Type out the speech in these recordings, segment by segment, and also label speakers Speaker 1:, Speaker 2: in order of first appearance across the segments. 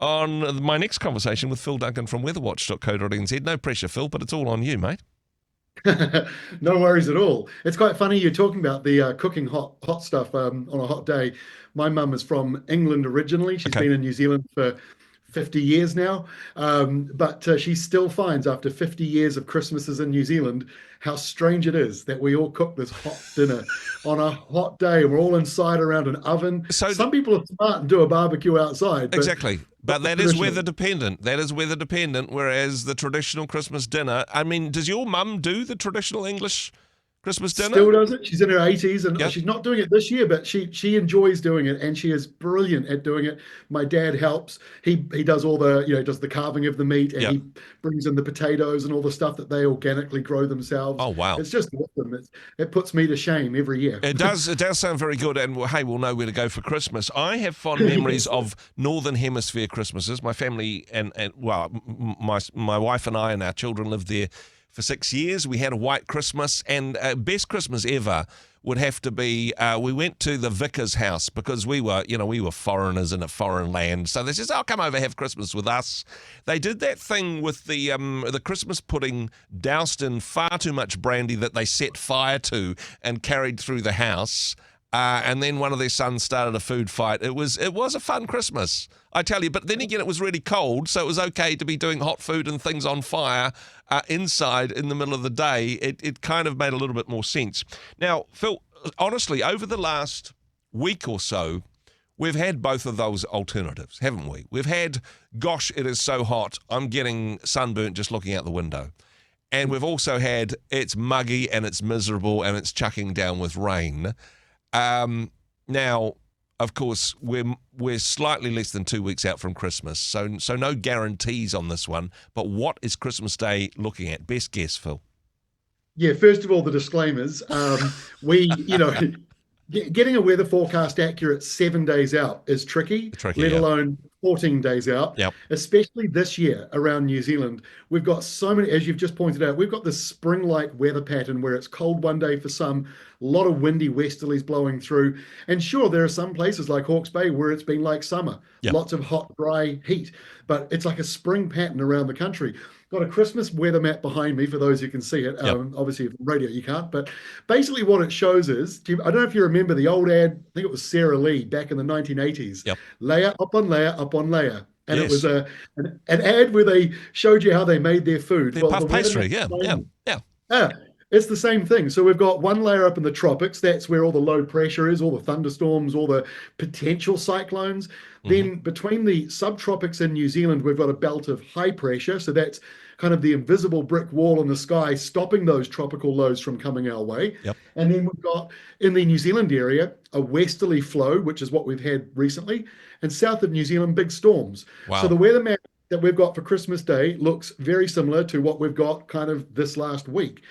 Speaker 1: on my next conversation with Phil Duncan from weatherwatch.co.nz. No pressure, Phil, but it's all on you, mate.
Speaker 2: No worries at all. It's quite funny you're talking about the cooking hot stuff on a hot day. My mum is from England originally. She's
Speaker 1: Okay.
Speaker 2: been in New Zealand for 50 years now, but she still finds after 50 years of Christmases in New Zealand how strange it is that we all cook this hot dinner on a hot day. We're all inside around an oven.
Speaker 1: So
Speaker 2: Some people are smart and do a barbecue outside, but
Speaker 1: exactly.
Speaker 2: not
Speaker 1: But
Speaker 2: the
Speaker 1: that is weather
Speaker 2: traditional.
Speaker 1: dependent. That is weather dependent, whereas the traditional Christmas dinner, I mean, does your mum do the traditional English Christmas dinner?
Speaker 2: Still does it. She's in her 80s and
Speaker 1: Yep.
Speaker 2: she's not doing it this year, but she enjoys doing it and she is brilliant at doing it. My dad helps. He does all the, does the carving of the meat and
Speaker 1: Yep.
Speaker 2: he brings in the potatoes and all the stuff that they organically grow themselves.
Speaker 1: Oh, wow.
Speaker 2: It's just awesome. It puts me to shame every year.
Speaker 1: It does. It does sound very good, and well, hey, we'll know where to go for Christmas. I have fond memories
Speaker 2: Yes.
Speaker 1: of Northern Hemisphere Christmases. My family and well, my wife and I and our children lived there for 6 years. We had a white Christmas, and best Christmas ever would have to be. We went to the vicar's house because we were foreigners in a foreign land. So they says, "Oh, come over, have Christmas with us." They did that thing with the Christmas pudding doused in far too much brandy that they set fire to and carried through the house. And then one of their sons started a food fight. It was a fun Christmas, I tell you. But then again, it was really cold, so it was okay to be doing hot food and things on fire inside in the middle of the day. It kind of made a little bit more sense. Now, Phil, honestly, over the last week or so, we've had both of those alternatives, haven't we? We've had, gosh, it is so hot, I'm getting sunburnt just looking out the window. And we've also had, it's muggy and it's miserable and it's chucking down with rain. Now, of course, we're slightly less than 2 weeks out from Christmas, so no guarantees on this one. But what is Christmas Day looking at? Best guess, Phil.
Speaker 2: Yeah, first of all, the disclaimers. Getting a weather forecast accurate 7 days out is tricky,
Speaker 1: Tricky,
Speaker 2: let
Speaker 1: yeah.
Speaker 2: alone 14 days out,
Speaker 1: Yep.
Speaker 2: especially this year around New Zealand. We've got so many, as you've just pointed out, we've got this spring-like weather pattern where it's cold one day for some, a lot of windy westerlies blowing through. And sure, there are some places like Hawke's Bay where it's been like summer,
Speaker 1: Yep.
Speaker 2: lots of hot, dry heat, but it's like a spring pattern around the country. Got a Christmas weather map behind me for those who can see it.
Speaker 1: Yep.
Speaker 2: Obviously, if radio you can't, but basically what it shows is, I don't know if you remember the old ad, I think it was Sarah Lee back in the 1980s,
Speaker 1: Yep.
Speaker 2: layer upon layer upon layer. And it was
Speaker 1: Yes.
Speaker 2: an ad where they showed you how they made their food.
Speaker 1: The
Speaker 2: Well, the
Speaker 1: puff
Speaker 2: weather
Speaker 1: pastry.
Speaker 2: map
Speaker 1: Yeah. Yeah.
Speaker 2: behind
Speaker 1: Yeah.
Speaker 2: Ah, it's the same thing. So we've got one layer up in the tropics. That's where all the low pressure is, all the thunderstorms, all the potential cyclones.
Speaker 1: Hmm.
Speaker 2: Then between the subtropics in New Zealand, we've got a belt of high pressure. So that's kind of the invisible brick wall in the sky, stopping those tropical lows from coming our way.
Speaker 1: Yep.
Speaker 2: And then we've got in the New Zealand area, a westerly flow, which is what we've had recently. And south of New Zealand, big storms. So
Speaker 1: Wow.
Speaker 2: the weather map that we've got for Christmas Day looks very similar to what we've got kind of this last week.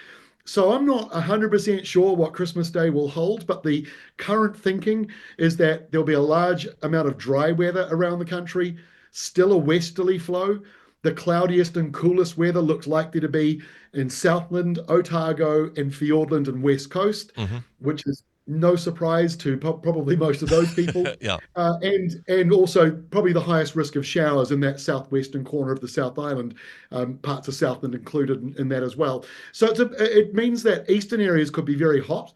Speaker 2: So I'm not 100% sure what Christmas Day will hold, but the current thinking is that there'll be a large amount of dry weather around the country, still a westerly flow. The cloudiest and coolest weather looks likely to be in Southland, Otago, and Fiordland and West Coast,
Speaker 1: Hmm.
Speaker 2: which is no surprise to probably most of those people.
Speaker 1: Yeah.
Speaker 2: And also probably the highest risk of showers in that southwestern corner of the South Island, parts of Southland included in that as well. So it means that eastern areas could be very hot,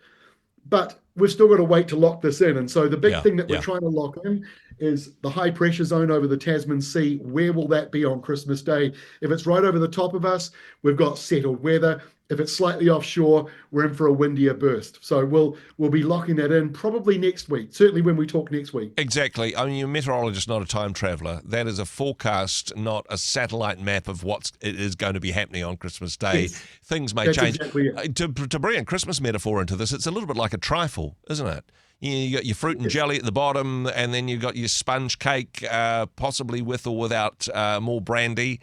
Speaker 2: but we've still got to wait to lock this in. And so the big
Speaker 1: Yeah.
Speaker 2: thing that we're
Speaker 1: Yeah.
Speaker 2: trying to lock in is the high pressure zone over the Tasman Sea. Where will that be on Christmas Day? If it's right over the top of us, we've got settled weather. If it's slightly offshore, we're in for a windier burst. So we'll be locking that in probably next week, certainly when we talk next week.
Speaker 1: Exactly. I mean, you're a meteorologist, not a time traveller. That is a forecast, not a satellite map of it is going to be happening on Christmas Day.
Speaker 2: Yes,
Speaker 1: Things may
Speaker 2: that's
Speaker 1: change.
Speaker 2: exactly it.
Speaker 1: To bring a Christmas metaphor into this, it's a little bit like a trifle, isn't it? You got your fruit and
Speaker 2: Yes.
Speaker 1: jelly at the bottom, and then you've got your sponge cake, possibly with or without more brandy.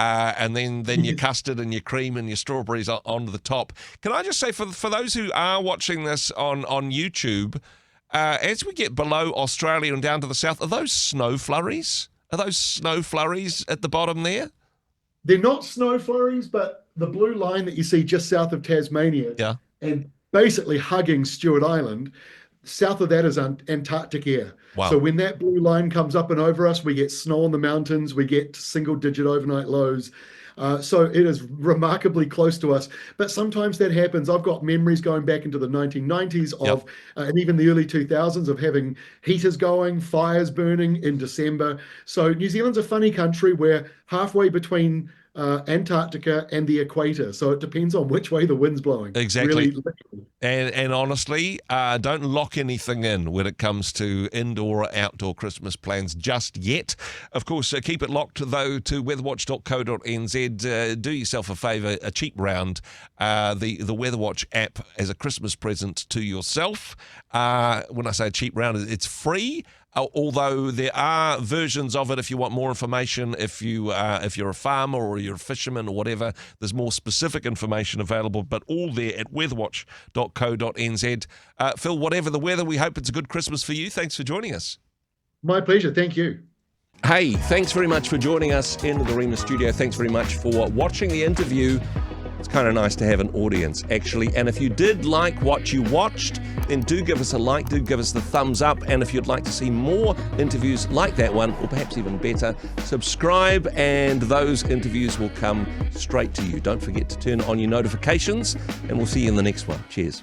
Speaker 1: And then your custard and your cream and your strawberries on the top. Can I just say, for those who are watching this on YouTube, as we get below Australia and down to the south, are those snow flurries? Are those snow flurries at the bottom there?
Speaker 2: They're not snow flurries, but the blue line that you see just south of Tasmania
Speaker 1: Yeah.
Speaker 2: and basically hugging Stewart Island, south of that is Antarctic air.
Speaker 1: Wow.
Speaker 2: So when that blue line comes up and over us, we get snow on the mountains, we get single-digit overnight lows. So it is remarkably close to us. But sometimes that happens. I've got memories going back into the 1990s of, and even the early 2000s of having heaters going, fires burning in December. So New Zealand's a funny country. We're halfway between Antarctica and the equator. So it depends on which way the wind's blowing.
Speaker 1: Exactly.
Speaker 2: Really, literally.
Speaker 1: And honestly, don't lock anything in when it comes to indoor or outdoor Christmas plans just yet. Of course, keep it locked, though, to weatherwatch.co.nz. Do yourself a favour, a cheap round, the WeatherWatch app as a Christmas present to yourself. When I say a cheap round, it's free. Although there are versions of it if you want more information, if you're a farmer or you're a fisherman or whatever, there's more specific information available, but all there at weatherwatch.co.nz. Phil, whatever the weather, we hope it's a good Christmas for you. Thanks for joining us.
Speaker 2: My pleasure. Thank you.
Speaker 1: Hey, thanks very much for joining us in the Rhema studio. Thanks very much for watching the interview. It's kind of nice to have an audience, actually. And if you did like what you watched, then do give us a like, do give us the thumbs up. And if you'd like to see more interviews like that one, or perhaps even better, subscribe and those interviews will come straight to you. Don't forget to turn on your notifications, and we'll see you in the next one. Cheers.